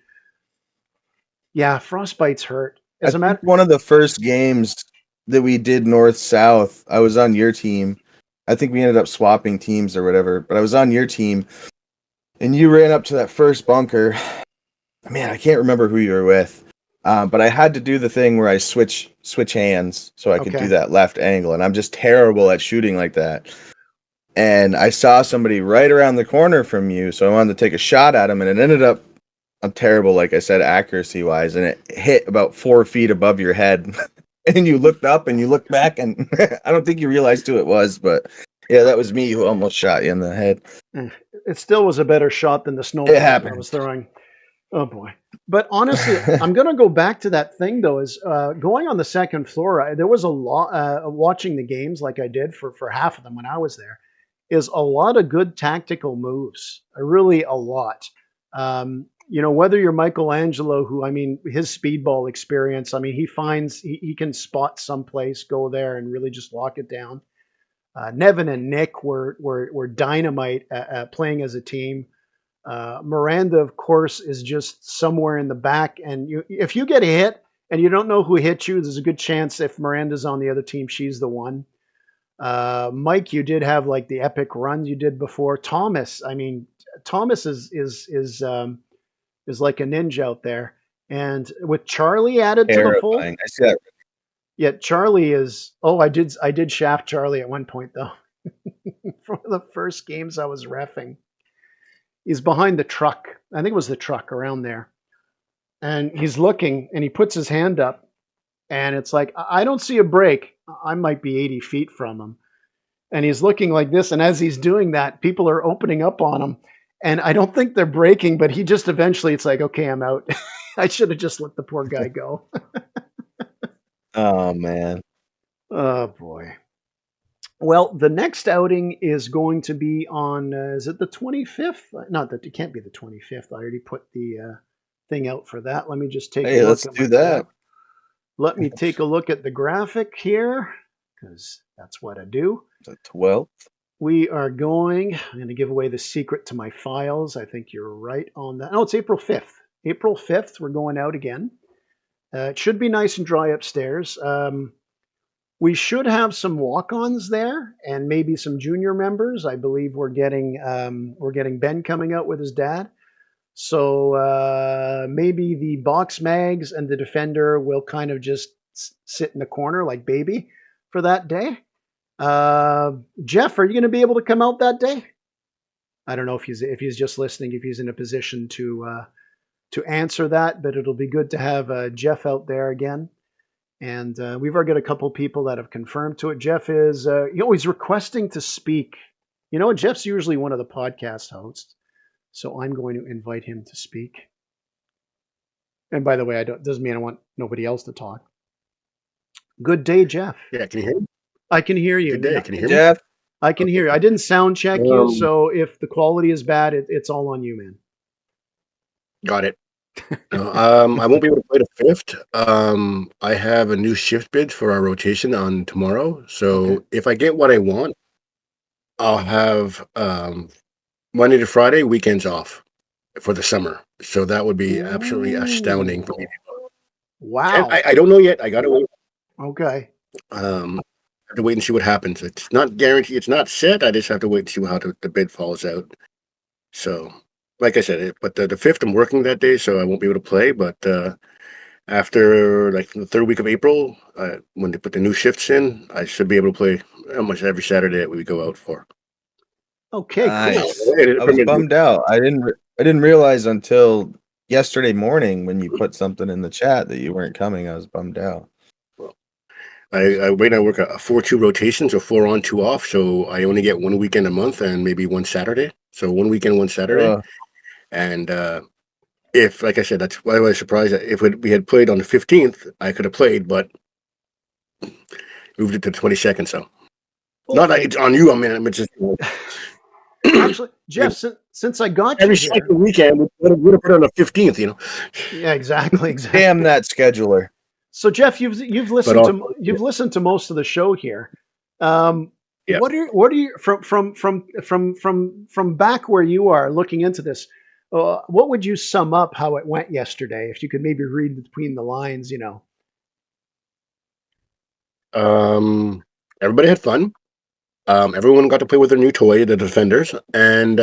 Yeah, frostbite's hurt. I think one of the first games that we did north-south, I was on your team. I think we ended up swapping teams or whatever, but I was on your team, and you ran up to that first bunker. Man, I can't remember who you were with, but I had to do the thing where I switch hands so I could do that left angle, and I'm just terrible at shooting like that. And I saw somebody right around the corner from you, so I wanted to take a shot at him, and it ended up, I'm terrible, like I said, accuracy-wise, and it hit about 4 feet above your head. And you looked up and you looked back, and I don't think you realized who it was, but yeah, that was me who almost shot you in the head. It still was a better shot than the snowball I was throwing. Oh, boy. But honestly, I'm going to go back to that thing, though, is going on the second floor, there was a lot, watching the games like I did for half of them when I was there, is a lot of good tactical moves. Really a lot. You know, whether you're Michelangelo, who, I mean, his speedball experience, I mean, he can spot someplace, go there and really just lock it down. Nevin and Nick were dynamite at playing as a team. Miranda, of course, is just somewhere in the back. And if you get a hit and you don't know who hit you, there's a good chance if Miranda's on the other team, she's the one. Mike, you did have like the epic runs you did before. Thomas, I mean, Thomas is like a ninja out there. And with Charlie added to the fold, I see that. yeah, Charlie is. Oh, I did shaft Charlie at one point though. From the first games I was reffing, he's behind the truck. I think it was the truck around there, and he's looking, and he puts his hand up, and it's like I don't see a break. I might be 80 feet from him, and he's looking like this. And as he's doing that, people are opening up on him. And I don't think they're breaking, but he just eventually, it's like, okay, I'm out. I should have just let the poor guy go. Oh, man. Oh, boy. Well, the next outing is going to be on, is it the 25th? Not that it can't be the 25th. I already put the thing out for that. Let me just take a look. Hey, let's do that. Let me take a look at the graphic here, because that's what I do. The 12th. We are going, I'm going to give away the secret to my files. I think you're right on that. No, it's April 5th. April 5th, we're going out again. It should be nice and dry upstairs. We should have some walk-ons there and maybe some junior members. I believe we're getting Ben coming out with his dad. So maybe the box mags and the defender will kind of just sit in the corner like baby for that day. Jeff, are you going to be able to come out that day? I don't know if he's just listening, if he's in a position to answer that, but it'll be good to have Jeff out there again. And we've already got a couple people that have confirmed to it. Jeff is he's requesting to speak. You know, Jeff's usually one of the podcast hosts, so I'm going to invite him to speak. And by the way, doesn't mean I want nobody else to talk. Good day, Jeff. Yeah, can you hear me? I can hear you. Good day. Can you hear me? Jeff? I can hear you. I didn't sound check you, so if the quality is bad, it's all on you, man. Got it. I won't be able to play the 5th. I have a new shift bid for our rotation on tomorrow. So if I get what I want, I'll have Monday to Friday weekends off for the summer. So that would be absolutely astounding for me. Wow. I don't know yet. I gotta wait. Okay. I have to wait and see what happens. It's not guaranteed. It's not set. I just have to wait and see how the bid falls out. So, like I said, but the 5th, I'm working that day, so I won't be able to play. But after like the 3rd week of April, when they put the new shifts in, I should be able to play almost every Saturday that we go out for. Okay, Nice. cool. I was bummed out. I didn't realize until yesterday morning when you put something in the chat that you weren't coming. I was bummed out. I right now work a 4-2 rotation, so 4 on, 2 off. So I only get 1 weekend a month and maybe 1 Saturday. So 1 weekend, 1 Saturday. And if, like I said, that's why I was surprised that if we had played on the 15th, I could have played, but moved it to the 22nd. So not like it's on you. I mean, it's just Actually, Jeff, since I got you every here, second weekend we would have put it on the 15th. You know. yeah, exactly. Damn that scheduler. So Jeff, you've listened to most of the show here. Yeah. What are you from back where you are looking into this? What would you sum up how it went yesterday? If you could maybe read between the lines, you know. Everybody had fun. Everyone got to play with their new toy, the Defenders, and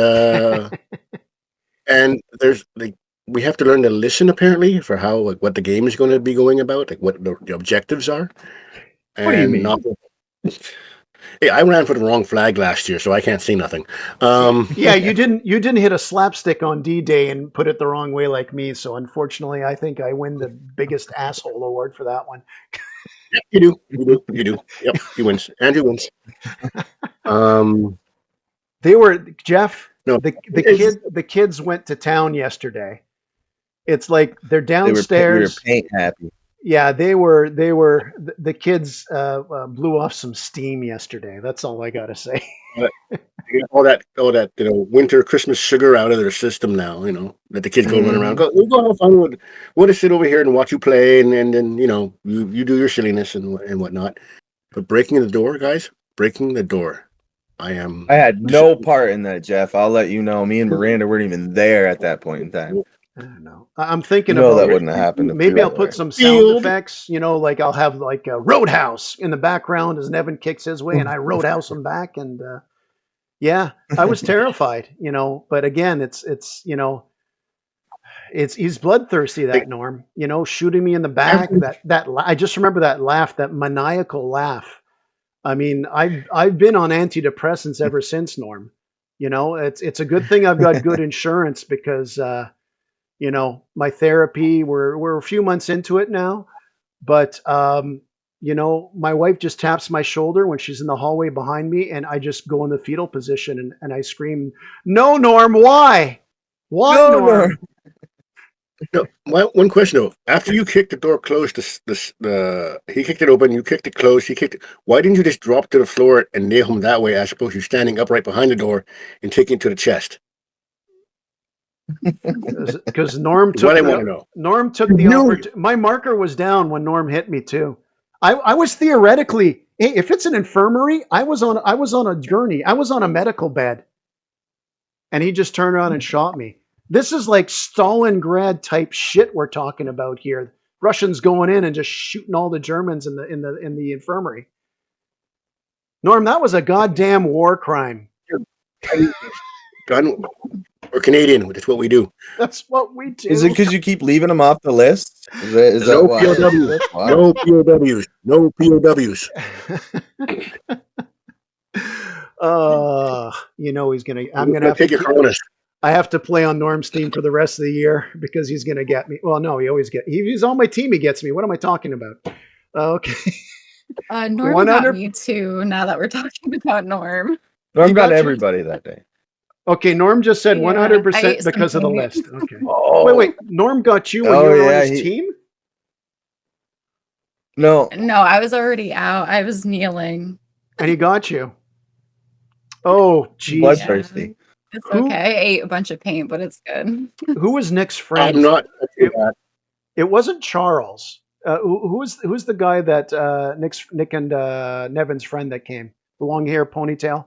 and there's like we have to learn to listen apparently for how like what the game is going to be going about, like what the objectives are. What do you mean? Hey, I ran for the wrong flag last year, so I can't see nothing. Yeah, you didn't hit a slapstick on D-Day and put it the wrong way like me. So unfortunately, I think I win the biggest asshole award for that one. You do. Yep, he wins. Andrew wins. They were Jeff. No, The kids went to town yesterday. It's like they're downstairs. We were paint happy. Yeah, the kids blew off some steam yesterday. That's all I gotta say. all that winter Christmas sugar out of their system now. You know, let the kids go run around. Go have fun. We'll just sit over here and watch you play, and then you do your silliness and whatnot. But breaking the door, guys, breaking the door. I had no part in that, Jeff. I'll let you know. Me and Miranda weren't even there at that point in time. I don't know. I'm thinking about that wouldn't have happened. Maybe I'll put some sound effects. Like I'll have like a Roadhouse in the background as Nevin kicks his way, and I Roadhouse him back. And yeah, I was terrified. But again, he's bloodthirsty. That Norm, shooting me in the back. I just remember that laugh, that maniacal laugh. I mean, I've been on antidepressants ever since, Norm. It's a good thing I've got good insurance because. My therapy, we're a few months into it now, but, my wife just taps my shoulder when she's in the hallway behind me, and I just go in the fetal position and I scream, "No, Norm, why? Why, no, Norm?" No, one question though. After you kicked the door closed, he kicked it open, you kicked it closed, why didn't you just drop to the floor and nail him that way as opposed to standing upright behind the door and taking it to the chest? Because Norm took my marker was down when Norm hit me too. I was theoretically, hey, if it's an infirmary, I was on a journey. I was on a medical bed, and he just turned around and shot me. This is like Stalingrad type shit we're talking about here. Russians going in and just shooting all the Germans in the infirmary. Norm, that was a goddamn war crime. We're Canadian. That's what we do. That's what we do. Is it because you keep leaving them off the list? Is that why? No POWs. No POWs. He's gonna. I'm gonna have to take your Cronus. I have to play on Norm's team for the rest of the year because he's gonna get me. Well, no, he always gets. He's on my team. He gets me. What am I talking about? Okay. Norm got me too. Now that we're talking about Norm. Norm got everybody that day. Okay, Norm just said 100% because of the list. Okay. Wait. Norm got you when you were on his team? No, I was already out. I was kneeling. And he got you. Oh, geez. Bloodthirsty. It's okay. I ate a bunch of paint, but it's good. Who was Nick's friend? I'm not. It wasn't Charles. Who's the guy that Nick and Nevin's friend that came? The long hair ponytail?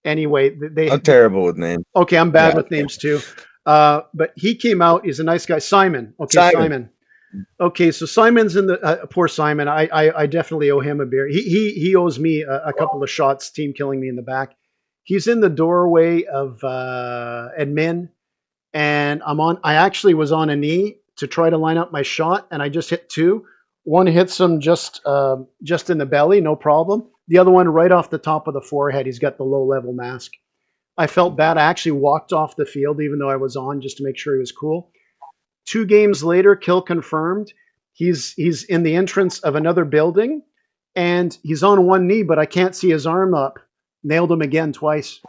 Anyway, I'm terrible with names. Okay, I'm bad with names too. But he came out. He's a nice guy. Simon. Okay, Simon. Okay, so Simon's in the poor Simon. I definitely owe him a beer. He owes me a couple of shots. Team killing me in the back. He's in the doorway of admin, and I actually was on a knee to try to line up my shot, and I just hit two. One hits him just in the belly, no problem. The other one right off the top of the forehead. He's got the low-level mask. I felt bad. I actually walked off the field even though I was on just to make sure he was cool. 2 games later, kill confirmed. he's in the entrance of another building, and he's on one knee, but I can't see his arm up. Nailed him again twice.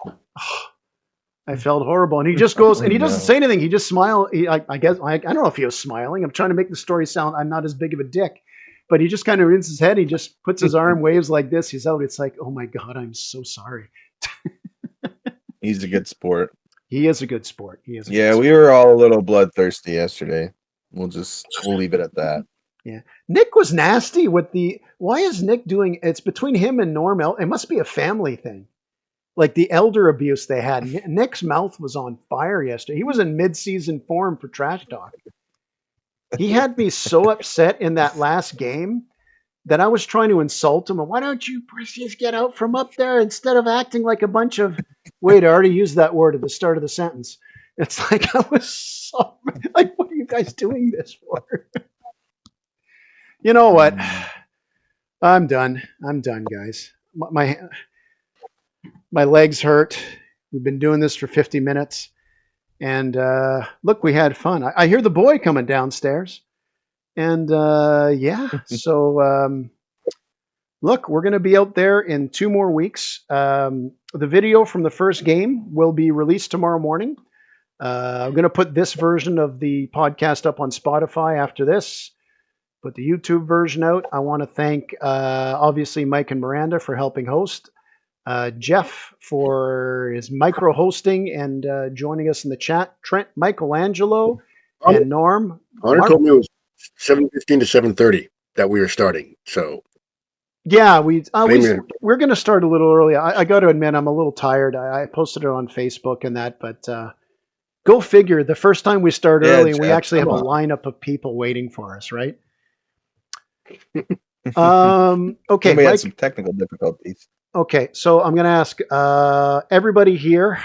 I felt horrible. And he just goes, and he doesn't say anything. He just smiles. I guess, I don't know if he was smiling. I'm trying to make the story sound, I'm not as big of a dick. But he just kind of rinses his head. He just puts his arm, waves like this. He's out. It's like, oh my God, I'm so sorry. He's a good sport. He is a good sport. He is. Yeah, we were all a little bloodthirsty yesterday. We'll leave it at that. Yeah. Nick was nasty with why is Nick doing, it's between him and Norm. It must be a family thing. Like the elder abuse they had. Nick's mouth was on fire yesterday. He was in mid-season form for Trash Talk. He had me so upset in that last game that I was trying to insult him. Why don't you pussies get out from up there instead of acting like a bunch of... Wait, I already used that word at the start of the sentence. It's like I was so... Like, what are you guys doing this for? You know what? I'm done. I'm done, guys. My legs hurt. We've been doing this for 50 minutes. And look, we had fun. I hear the boy coming downstairs. And yeah, so look, we're going to be out there in 2 more weeks. The video from the first game will be released tomorrow morning. I'm going to put this version of the podcast up on Spotify after this. Put the YouTube version out. I want to thank, obviously, Mike and Miranda for helping host. Jeff for his micro hosting and joining us in the chat. Trent, Michelangelo, and Norm. Honor told me it was 7:15 to 7:30 that we were starting. So yeah, we're going to start a little early. I got to admit, I'm a little tired. I posted it on Facebook and that, but go figure. The first time we start early, Jeff, we actually have a lineup of people waiting for us, right? Okay, we had some technical difficulties. Okay, so I'm going to ask everybody here,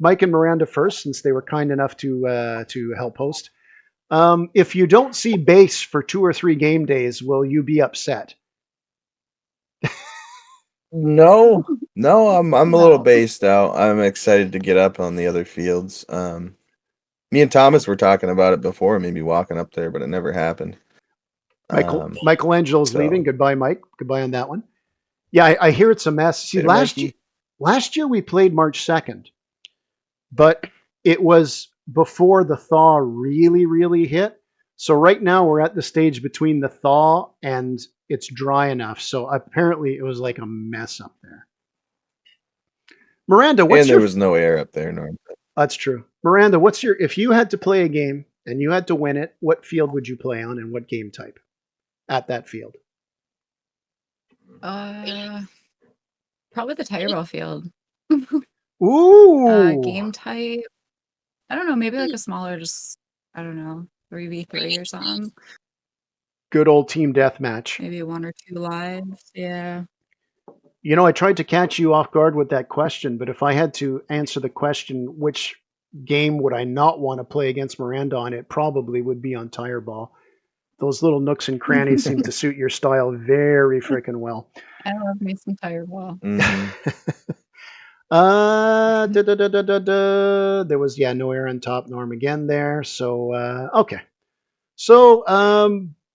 Mike and Miranda first, since they were kind enough to help host. If you don't see base for 2 or 3 game days, will you be upset? No, I'm a little based out. I'm excited to get up on the other fields. Me and Thomas were talking about it before, maybe walking up there, but it never happened. Michelangelo's leaving. Goodbye, Mike. Goodbye on that one. Yeah, I hear it's a mess. See, last year we played March 2nd, but it was before the thaw really, really hit. So right now we're at the stage between the thaw and it's dry enough. So apparently it was like a mess up there. Miranda, there was no air up there, Norm. That's true. Miranda, if you had to play a game and you had to win it, what field would you play on and what game type at that field? Probably the tire ball field. Ooh. Game type. I don't know. Maybe like a smaller, just I don't know, 3v3 or something. Good old team deathmatch. Maybe 1 or 2 lives. Yeah. You know, I tried to catch you off guard with that question, but if I had to answer the question, which game would I not want to play against Miranda on, it probably would be on tire ball. Those little nooks and crannies seem to suit your style very freaking well. I love me some tire ball. Mm-hmm. There was no air on top. Norm again there. So okay. So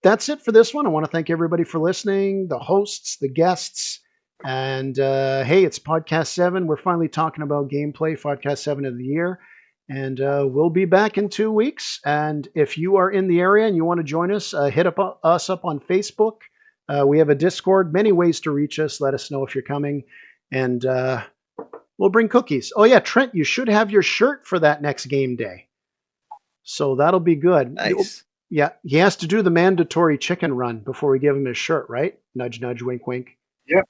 that's it for this one. I want to thank everybody for listening, the hosts, the guests, and hey, it's podcast 7. We're finally talking about gameplay. Podcast 7 of the year. And we'll be back in 2 weeks. And if you are in the area and you want to join us, hit us up on Facebook. We have a Discord. Many ways to reach us. Let us know if you're coming. And we'll bring cookies. Oh, yeah, Trent, you should have your shirt for that next game day. So that'll be good. Nice. Yeah, he has to do the mandatory chicken run before we give him his shirt, right? Nudge, nudge, wink, wink. Yep.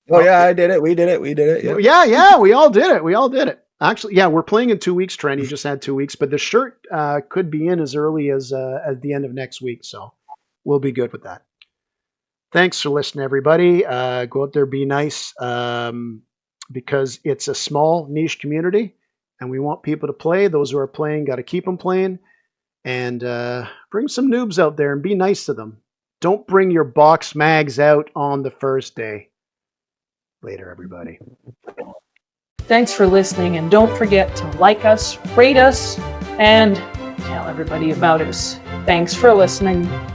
Oh yeah, I did it. We did it. Yep. Yeah, we all did it. Actually, yeah, we're playing in 2 weeks, Trent. He just had 2 weeks, but the shirt could be in as early as at the end of next week, so we'll be good with that. Thanks for listening, everybody. Go out there, be nice, because it's a small niche community, and we want people to play. Those who are playing got to keep them playing, and bring some noobs out there and be nice to them. Don't bring your box mags out on the first day. Later, everybody. Thanks for listening, and don't forget to like us, rate us, and email everybody about it. Thanks for listening.